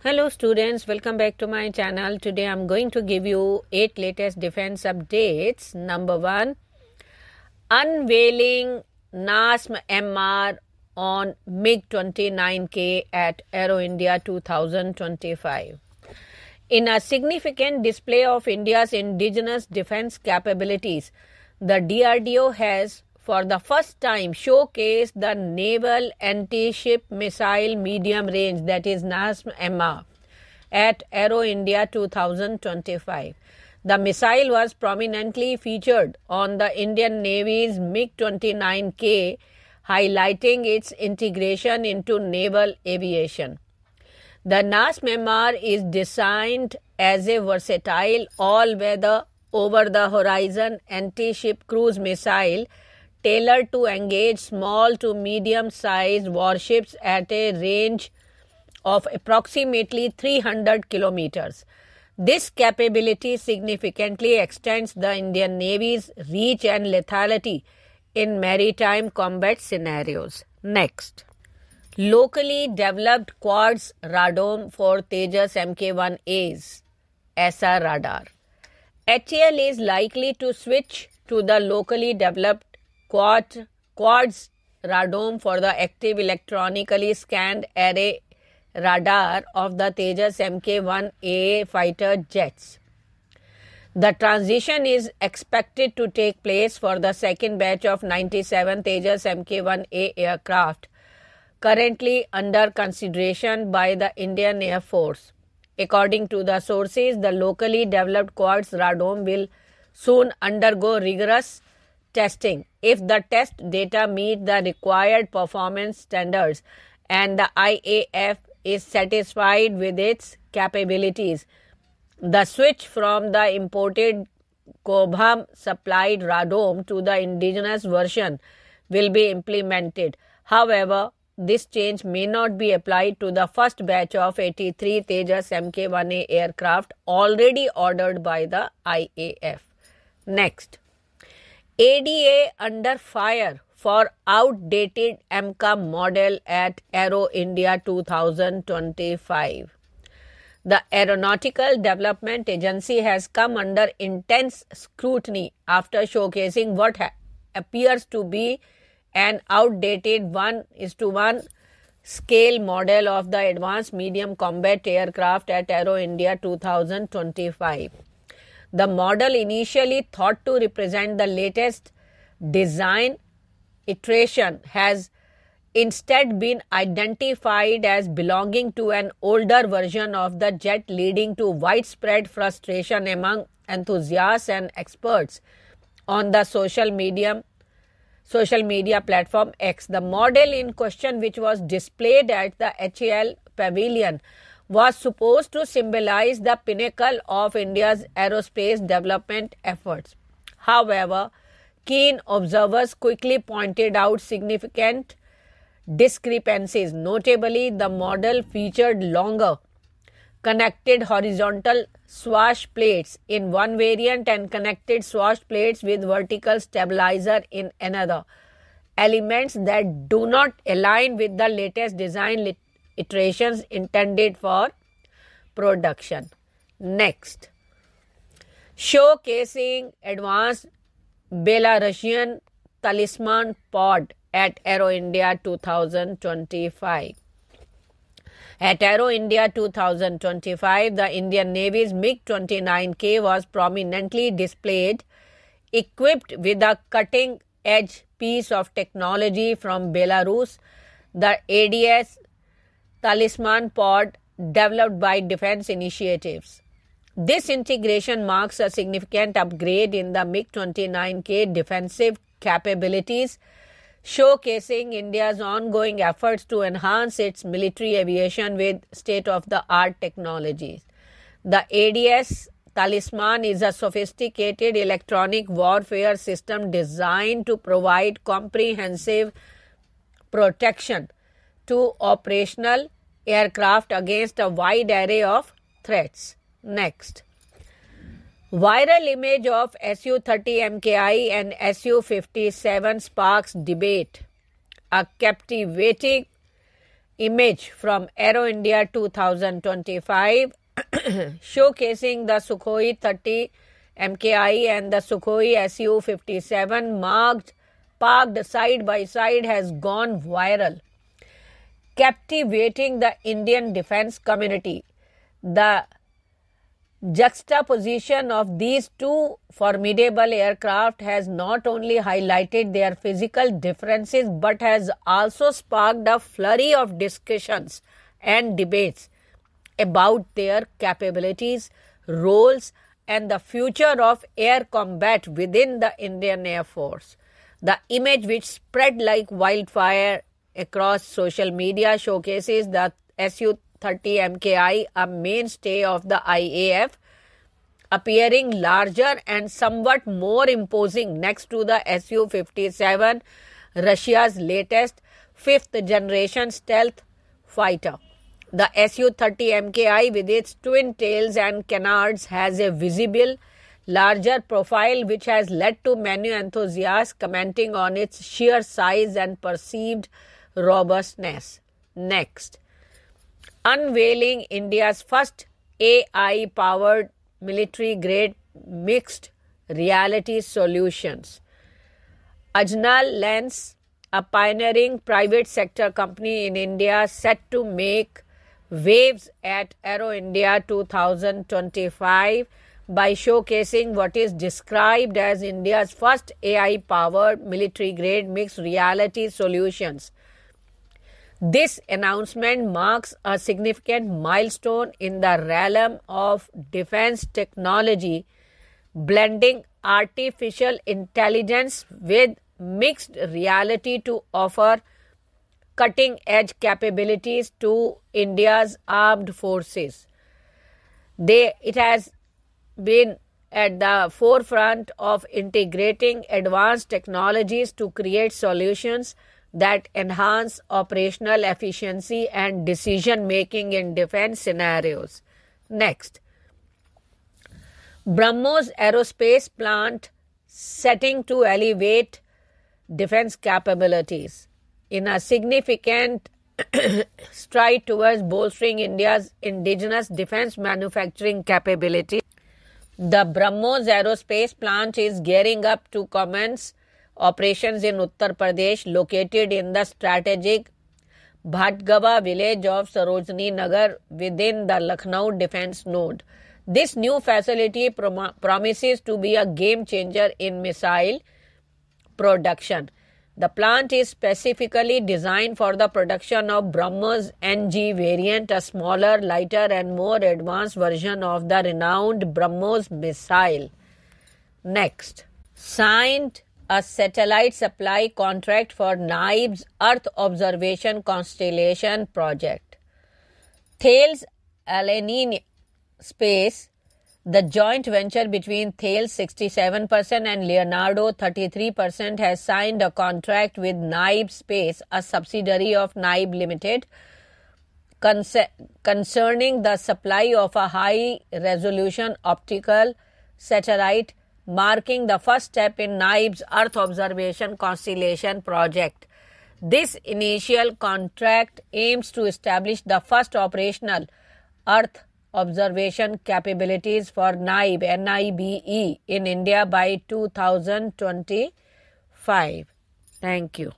Hello students, welcome back to my channel. Today I'm going to give you 8 latest defense updates. Number 1, unveiling NASM MR on MiG-29K at Aero India 2025. In a significant display of India's indigenous defense capabilities, the DRDO has for the first time showcased the Naval Anti-Ship Missile Medium Range, that is NASM-MR, at Aero India 2025. The missile was prominently featured on the Indian Navy's MiG-29K, highlighting its integration into naval aviation. The NASM-MR is designed as a versatile all-weather over-the-horizon anti-ship cruise missile tailored to engage small to medium-sized warships at a range of approximately 300 kilometers. This capability significantly extends the Indian Navy's reach and lethality in maritime combat scenarios. Next, locally developed quartz radome for Tejas Mk1A's SR radar. HAL is likely to switch to the locally developed quartz radome for the active electronically scanned array radar of the Tejas Mk1A fighter jets. The transition is expected to take place for the second batch of 97 Tejas Mk1A aircraft currently under consideration by the Indian Air Force. According to the sources, the locally developed quartz radome will soon undergo rigorous testing. If the test data meet the required performance standards and the IAF is satisfied with its capabilities, the switch from the imported Cobham supplied radome to the indigenous version will be implemented. However, this change may not be applied to the first batch of 83 Tejas Mk1A aircraft already ordered by the IAF. Next, ADA under fire for outdated AMCA model at Aero India 2025. The Aeronautical Development Agency has come under intense scrutiny after showcasing what appears to be an outdated 1:1 scale model of the Advanced Medium Combat Aircraft at Aero India 2025. The model, initially thought to represent the latest design iteration, has instead been identified as belonging to an older version of the jet, leading to widespread frustration among enthusiasts and experts on the social media platform X. The model in question, which was displayed at the HAL pavilion, was supposed to symbolize the pinnacle of India's aerospace development efforts. However, keen observers quickly pointed out significant discrepancies. Notably, the model featured longer connected horizontal swash plates in one variant and connected swash plates with vertical stabilizer in another, elements that do not align with the latest design iterations intended for production. Next, showcasing advanced Belarusian Talisman pod at Aero India 2025. At Aero India 2025, the Indian Navy's MiG-29K was prominently displayed, equipped with a cutting-edge piece of technology from Belarus, the ADS Talisman pod developed by Defense Initiatives. This integration marks a significant upgrade in the MiG-29K defensive capabilities, showcasing India's ongoing efforts to enhance its military aviation with state-of-the-art technologies. The ADS Talisman is a sophisticated electronic warfare system designed to provide comprehensive protection to operational aircraft against a wide array of threats. Next, viral image of Su-30 MKI and Su-57 sparks debate. A captivating image from Aero India 2025 showcasing the Sukhoi 30 MKI and the Sukhoi Su-57 parked side by side has gone viral, captivating the Indian defense community. The juxtaposition of these two formidable aircraft has not only highlighted their physical differences but has also sparked a flurry of discussions and debates about their capabilities, roles, and the future of air combat within the Indian Air Force. The image, which spread like wildfire across social media, showcases the Su-30 MKI, a mainstay of the IAF, appearing larger and somewhat more imposing next to the Su-57, Russia's latest fifth-generation stealth fighter. The Su-30 MKI, with its twin tails and canards, has a visible, larger profile which has led to many enthusiasts commenting on its sheer size and perceived robustness. Next, unveiling India's first AI-powered military-grade mixed reality solutions. Ajnal Lens, a pioneering private sector company in India, set to make waves at Aero India 2025 by showcasing what is described as India's first AI-powered military-grade mixed reality solutions. This announcement marks a significant milestone in the realm of defense technology, blending artificial intelligence with mixed reality to offer cutting-edge capabilities to India's armed forces. It has been at the forefront of integrating advanced technologies to create solutions that enhance operational efficiency and decision-making in defense scenarios. Next, BrahMos aerospace plant setting to elevate defense capabilities. In a significant stride towards bolstering India's indigenous defense manufacturing capability, the BrahMos aerospace plant is gearing up to commence operations in Uttar Pradesh, located in the strategic Bhatgawa village of Sarojini Nagar within the Lucknow defense node. This new facility promises to be a game changer in missile production. The plant is specifically designed for the production of BrahMos NG variant, a smaller, lighter and more advanced version of the renowned BrahMos missile. Next, signed a satellite supply contract for NAIB's Earth Observation Constellation project. Thales Alenia Space, the joint venture between Thales 67% and Leonardo 33%, has signed a contract with NAIB Space, a subsidiary of NAIB Limited, concerning the supply of a high-resolution optical satellite, marking the first step in NAIB's Earth Observation Constellation project. This initial contract aims to establish the first operational Earth observation capabilities for NIBE in India by 2025. Thank you.